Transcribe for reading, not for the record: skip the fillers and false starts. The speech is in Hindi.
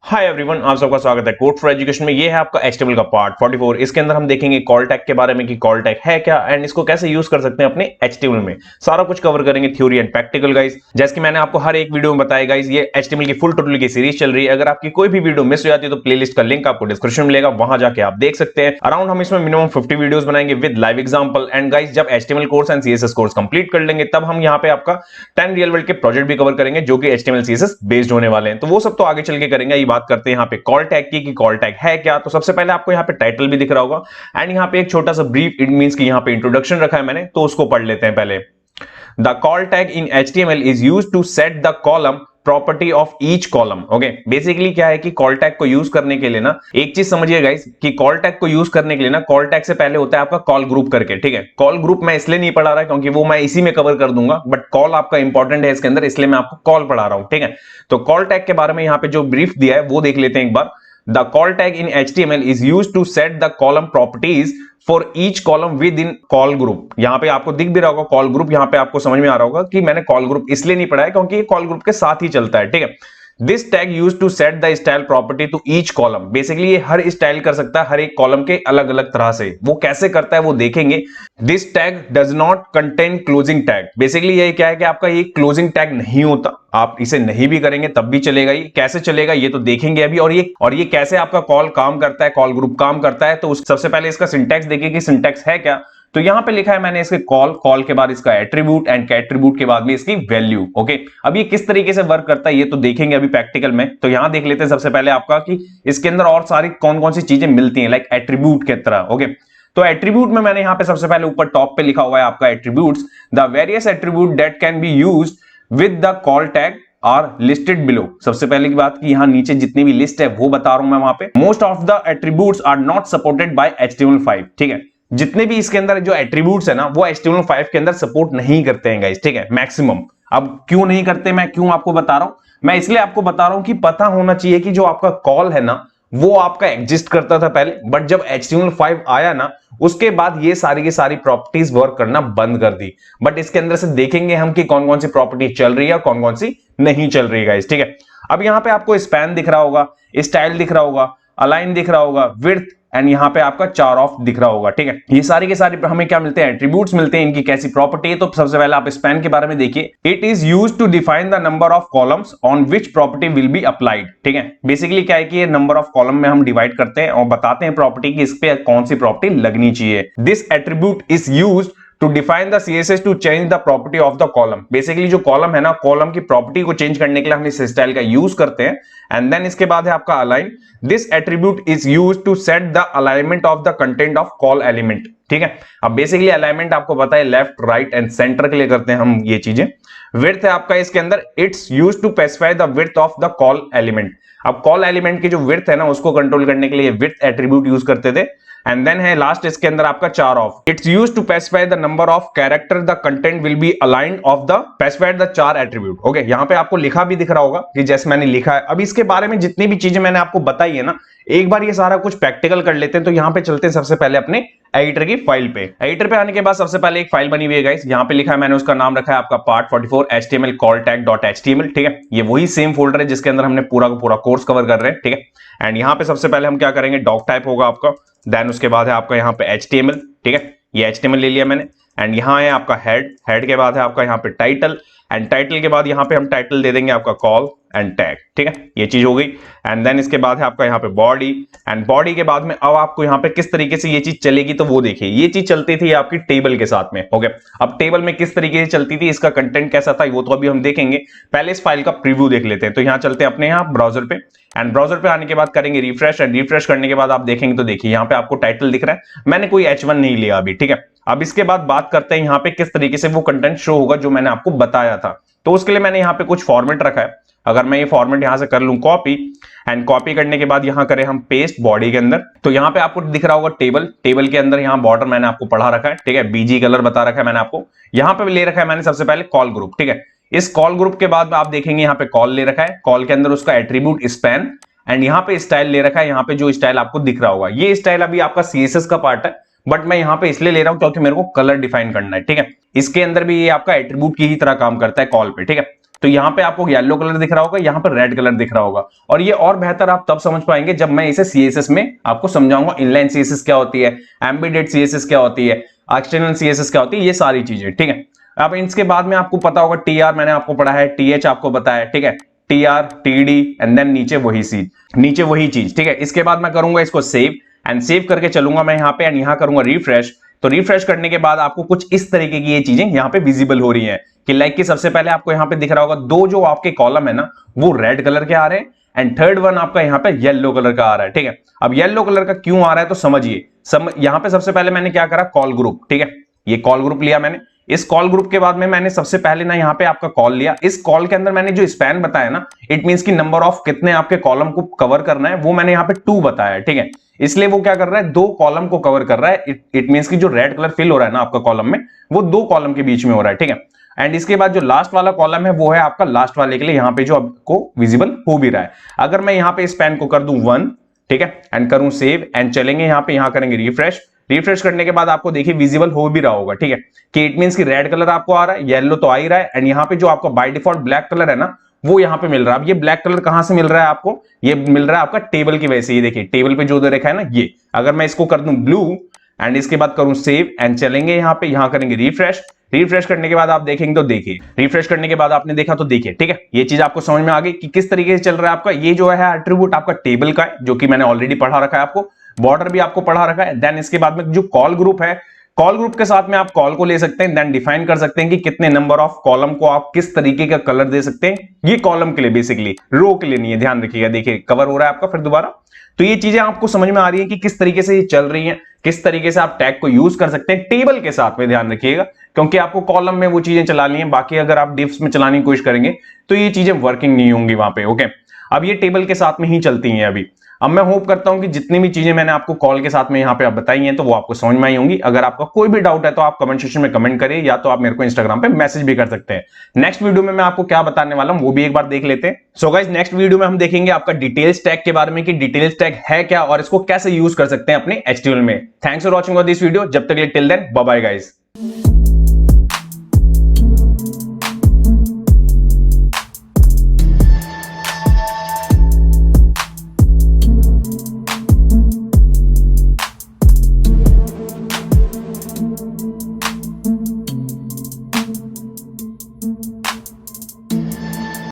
हाय एवरीवन, आप सबका स्वागत है कोड फॉर एजुकेशन में। ये है आपका एचटीएमएल का पार्ट 44। इसके अंदर हम देखेंगे कॉल टैग के बारे में कि कॉल टैग है क्या एंड इसको कैसे यूज कर सकते हैं अपने एचटीएमएल में। सारा कुछ कवर करेंगे, थ्योरी एंड प्रैक्टिकल गाइस। जैसे कि मैंने आपको हर एक वीडियो में बताया गाइस, ये एचटीएमएल की फुल टोटल की सीरीज चल रही है। अगर आपकी कोई भी वीडियो मिस हो जाती है तो प्लेलिस्ट का लिंक आपको डिस्क्रिप्शन में मिलेगा, वहां जाके आप देख सकते हैं। अराउंड हम इसमें मिनिमम 50 वीडियोस बनाएंगे with live example. And guys, जब HTML course and CSS course complete कर लेंगे तब हम यहाँ पे आपका 10 रियल वर्ल्ड के प्रोजेक्ट भी कवर करेंगे जो कि एचटीएमएल सीएसएस बेस्ड होने वाले हैं। तो वो सब तो आगे चल के करेंगे। ये बात करते हैं यहाँ पे कॉल टैग की कि कॉल टैग है क्या। तो सबसे पहले आपको यहाँ पे टाइटल भी दिख रहा होगा एंड यहाँ पे एक छोटा सा ब्रीफ, इट मींस कि यहाँ पे इंट्रोडक्शन रखा है मैंने, तो उसको पढ़ लेते हैं पहले। The col tag in HTML is used to set the column property of each column. Okay, basically क्या है कि कॉल टैग को यूज करने के लिए ना, एक चीज समझिए गाइस कि कॉल टैग को यूज करने के लिए ना, कॉल टैग से पहले होता है आपका कॉल ग्रुप करके। ठीक है, कॉल ग्रुप मैं इसलिए नहीं पढ़ा रहा क्योंकि वो मैं इसी में कवर कर दूंगा, बट कॉल आपका इंपॉर्टेंट है इसके अंदर, इसलिए मैं आपको कॉल पढ़ा रहा हूं। ठीक है, तो कॉल टैग के बारे में यहाँ पे जो ब्रीफ दिया है वो देख लेते हैं एक बार। The call tag in HTML is used to set the column properties for each column within call group। यहां पे आपको दिख भी रहा होगा कॉल ग्रुप, यहां पे आपको समझ में आ रहा होगा कि मैंने कॉल ग्रुप इसलिए नहीं पढ़ा है क्योंकि ये कॉल ग्रुप के साथ ही चलता है। ठीक है, this tag use to set the style property to each column. Basically ये हर स्टाइल कर सकता है हर एक कॉलम के अलग अलग तरह से। वो कैसे करता है वो देखेंगे। This tag does not contain closing tag. Basically ये क्या है कि आपका ये क्लोजिंग टैग नहीं होता, आप इसे नहीं भी करेंगे तब भी चलेगा। ये कैसे चलेगा ये तो देखेंगे अभी। और ये कैसे आपका कॉल काम करता है, कॉल ग्रुप काम करता है। तो सबसे पहले इसका सिंटैक्स देखिए कि सिंटैक्स है क्या। तो यहां पे लिखा है मैंने इसके कॉल के बाद इसका एट्रीब्यूट एंड एट्रीब्यूट के बाद में इसकी वैल्यू। ओके, अब ये किस तरीके से वर्क करता है ये तो देखेंगे अभी प्रैक्टिकल में। तो यहां देख लेते हैं सबसे पहले आपका कि इसके अंदर और सारी कौन कौन सी चीजें मिलती हैं लाइक एट्रीब्यूट के तरह। ओके, तो एट्रीब्यूट में मैंने यहां पे सबसे पहले ऊपर टॉप पे लिखा हुआ है आपका attributes. The various attribute that can be used with the col tag are listed below. सबसे पहले की बात कि यहां नीचे जितनी भी लिस्ट है वो बता रहा हूं मैं वहां पे। Most of the attributes are not supported by HTML5। ठीक है, जितने भी इसके अंदर जो एट्रीब्यूट्स है ना वो HTML5 के अंदर सपोर्ट नहीं करते हैं गाइस। ठीक है, मैक्सिमम। अब क्यों नहीं करते, मैं क्यों आपको बता रहा हूं, मैं इसलिए आपको बता रहा हूं कि पता होना चाहिए कि जो आपका कॉल है ना वो आपका एग्जिस्ट करता था पहले, बट जब HTML5 आया ना उसके बाद ये सारी की सारी प्रॉपर्टीज वर्क करना बंद कर दी। बट इसके अंदर से देखेंगे हम कि कौन कौन सी प्रॉपर्टी चल रही है, कौन कौन सी नहीं चल रही है गाइस। ठीक है, अब यहां पे आपको स्पैन दिख रहा होगा, स्टाइल दिख रहा होगा, अलाइन दिख रहा होगा, विड्थ एंड यहां पे आपका चार ऑफ दिख रहा होगा। ठीक है, ये सारी के सारी हमें क्या मिलते हैं, एट्रीब्यूट्स मिलते हैं। इनकी कैसी प्रॉपर्टी है तो सबसे पहले आप स्पैन के बारे में देखिए। It is used to define the number of columns on which property will be applied. ठीक है, बेसिकली क्या है कि ये नंबर ऑफ कॉलम में हम डिवाइड करते हैं और बताते हैं प्रॉपर्टी की इस पे कौन सी प्रॉपर्टी लगनी चाहिए। This attribute is used to define the CSS to change the property of the column. Basically जो कॉलम है ना, कॉलम की प्रॉपर्टी को चेंज करने के लिए हम इस स्टाइल का यूज करते हैं। एंड देन इसके बाद है आपका align. This attribute is used to set the alignment of the content of col element. ठीक है, अब बेसिकली अलाइनमेंट आपको पता है लेफ्ट, राइट एंड सेंटर के लिए करते हैं हम ये चीजें। विड्थ है आपका इसके अंदर, it's used to specify the width of the col element. अब कॉल एलिमेंट की जो विड्थ है ना उसको कंट्रोल करने के लिए विड्थ एट्रीब्यूट यूज करते थे। एंड देन है लास्ट इसके अंदर आपका charoff. It's used to specify the number of character the content will be aligned of the specified the char attribute. Okay, यहां पे आपको लिखा भी दिख रहा होगा कि जैसे मैंने लिखा है। अब इसके बारे में जितनी भी चीजें मैंने आपको बताई है ना, एक बार ये सारा कुछ प्रैक्टिकल कर लेते हैं। तो यहां पे चलते हैं सबसे पहले अपने एडिटर की फाइल पे। एडिटर पे आने के बाद सबसे पहले एक फाइल बनी हुई है गाइस, यहां पे लिखा है मैंने, उसका नाम रखा है आपका पार्ट 44 HTML call tag.html। ठीक है, ये वही सेम फोल्डर है जिसके अंदर हमने पूरा का पूरा कोर्स कवर कर रहे हैं। ठीक है, एंड यहां पे सबसे पहले हम क्या करेंगे, डॉक टाइप होगा आपका, देन उसके बाद है आपका यहाँ पे HTML। ठीक है, ये HTML ले लिया मैंने। एंड यहाँ है आपका हेड के बाद है आपका यहाँ पे टाइटल, एंड टाइटल के बाद यहाँ पे हम टाइटल दे देंगे आपका कॉल एंड टैग। ठीक है, ये चीज हो गई। एंड देन इसके बाद है आपका यहाँ पे बॉडी, एंड बॉडी के बाद में अब आपको यहाँ पे किस तरीके से ये चीज चलेगी तो वो देखिए। ये चीज चलती थी आपकी टेबल के साथ में। ओके, अब टेबल में किस तरीके से चलती थी, इसका कंटेंट कैसा था वो तो अभी हम देखेंगे। पहले इस फाइल का प्रीव्यू देख लेते हैं। तो यहाँ चलते हैं अपने यहाँ ब्राउजर पे, एंड ब्राउजर पे आने के बाद करेंगे रिफ्रेश, एंड रिफ्रेश करने के बाद आप देखेंगे तो देखिए यहाँ पे आपको टाइटल दिख रहा है। मैंने कोई H1 नहीं लिया अभी। ठीक है, अब इसके बाद बात करते हैं यहाँ पे किस तरीके से वो कंटेंट शो होगा जो मैंने आपको बताया था। तो उसके लिए मैंने यहाँ पे कुछ फॉर्मेट रखा है। अगर मैं ये फॉर्मेट यहां से कर लूं कॉपी, एंड कॉपी करने के बाद यहां करें हम पेस्ट बॉडी के अंदर, तो यहां पे आपको दिख रहा होगा टेबल के अंदर यहां बॉर्डर मैंने आपको पढ़ा रखा है। ठीक है, BG कलर बता रखा है मैंने आपको। यहां पे ले रखा है मैंने सबसे पहले कॉल ग्रुप। ठीक है, इस कॉल ग्रुप के बाद आप देखेंगे यहाँ पे कॉल ले रखा है, कॉल के अंदर उसका एट्रीब्यूट स्पैन, एंड यहाँ पे स्टाइल ले रखा है। यहाँ पे जो स्टाइल आपको दिख रहा होगा ये स्टाइल अभी आपका CSS का पार्ट है, बट मैं यहाँ पे इसलिए ले रहा हूं क्योंकि मेरे को कलर डिफाइन करना है। ठीक है, इसके अंदर भी ये आपका एट्रीब्यूट की ही तरह काम करता है कॉल पे। ठीक है, तो यहाँ पे आपको येलो कलर दिख रहा होगा, यहाँ पर रेड कलर दिख रहा होगा। और ये और बेहतर आप तब समझ पाएंगे जब मैं इसे सीएसएस में आपको समझाऊंगा। इनलाइन सीएसएस क्या होती है, एम्बेडेड सीएसएस क्या होती है, एक्सटर्नल सीएसएस क्या होती है, ये सारी चीजें, ठीक है। अब इसके बाद में आपको पता होगा टीआर मैंने आपको पढ़ा है, टीएच आपको बताया, ठीक है, टीआर टीडी एंड देन नीचे वही चीज, ठीक है। इसके बाद मैं करूंगा इसको सेव, एंड सेव करके चलूंगा मैं यहाँ पे, एंड यहाँ करूंगा रिफ्रेश। तो रिफ्रेश करने के बाद आपको कुछ इस तरीके की ये चीजें यहाँ पे विजिबल हो रही हैं कि लाइक कि सबसे पहले आपको यहाँ पे दिख रहा होगा दो जो आपके कॉलम है ना वो रेड कलर के आ रहे हैं, एंड थर्ड वन आपका यहाँ पे येलो कलर का आ रहा है, ठीक है। अब येलो कलर का क्यों आ रहा है तो समझिए। यहाँ पे सबसे पहले मैंने क्या करा, कॉल ग्रुप, ठीक है, ये कॉल ग्रुप लिया मैंने। इस कॉल ग्रुप के बाद में मैंने सबसे पहले ना यहाँ पे आपका कॉल लिया। इस कॉल के अंदर मैंने जो स्पैन बताया ना, इट मींस की नंबर ऑफ कितने आपके कॉलम को कवर करना है वो मैंने यहाँ पे 2 बताया, ठीक है। इसलिए वो क्या कर रहा है, 2 कॉलम को कवर कर रहा है। इट मींस की जो रेड कलर फिल हो रहा है ना आपका कॉलम में, वो 2 कॉलम के बीच में हो रहा है, ठीक है। एंड इसके बाद जो लास्ट वाला कॉलम है वो है आपका लास्ट वाले के लिए यहाँ पे जो आपको विजिबल हो भी रहा है। अगर मैं यहाँ पे स्पैन को कर दूं 1, ठीक है, एंड करूं सेव एंड चलेंगे यहाँ पे, यहाँ करेंगे रिफ्रेश करने के बाद आपको देखिए विजिबल हो भी रहा होगा, ठीक है, कि इट मींस कि रेड कलर आपको आ रहा है, येलो तो आ ही रहा है, एंड यहाँ पे जो आपका बाय डिफॉल्ट ब्लैक कलर है ना वो यहाँ पे मिल रहा है। अब ये ब्लैक कलर कहां से मिल रहा है आपको, ये मिल रहा है आपका टेबल की वजह से। ये देखिए टेबल पे जो दे रखा है ना ये, अगर मैं इसको कर दूं ब्लू एंड इसके बाद करूं सेव एंड चलेंगे यहाँ पे, यहाँ करेंगे रिफ्रेश करने के बाद आप देखेंगे तो देखिए, रिफ्रेश करने के बाद आपने देखा तो देखिए, ठीक है, ये चीज आपको समझ में आ गई कि किस तरीके से चल रहा है आपका। ये जो है एट्रीब्यूट आपका टेबल का है जो कि मैंने ऑलरेडी पढ़ा रखा है आपको, बॉर्डर भी आपको पढ़ा रखा है। देन इसके बाद में जो कॉल ग्रुप है, कॉल ग्रुप के साथ में आप कॉल को ले सकते हैं, देन डिफाइन कर सकते हैं कि कितने नंबर ऑफ कॉलम को आप किस तरीके का कलर दे सकते हैं। ये कॉलम के लिए बेसिकली, रो के लिए नहीं है, ध्यान रखिएगा। देखिए कवर हो रहा है आपका फिर दोबारा। तो ये चीजें आपको समझ में आ रही है कि किस तरीके से ये चल रही हैं, किस तरीके से आप टैग को यूज कर सकते हैं टेबल के साथ में, ध्यान रखिएगा, क्योंकि आपको कॉलम में वो चीजें चलानी है। बाकी अगर आप डिफ्स में चलाने की कोशिश करेंगे तो ये चीजें वर्किंग नहीं होंगी वहां पे, ओके। अब ये टेबल के साथ में ही चलती हैं अभी। अब मैं होप करता हूं कि जितनी भी चीजें मैंने आपको कॉल के साथ में यहाँ पे आप बताई हैं तो वो आपको समझ में आई होंगी। अगर आपका कोई भी डाउट है तो आप कमेंट सेक्शन में कमेंट करें, या तो आप मेरे को इंस्टाग्राम पे मैसेज भी कर सकते हैं। नेक्स्ट वीडियो में मैं आपको क्या बताने वाला हूं वो भी एक बार देख लेते हैं। सो गाइस नेक्स्ट वीडियो में हम देखेंगे आपका डिटेल्स टैग के बारे में कि डिटेल्स टैग है क्या और इसको कैसे यूज कर सकते हैं अपने एचटीएमएल में। Thanks for watching this video. जब तक के लिए till then bye bye guys.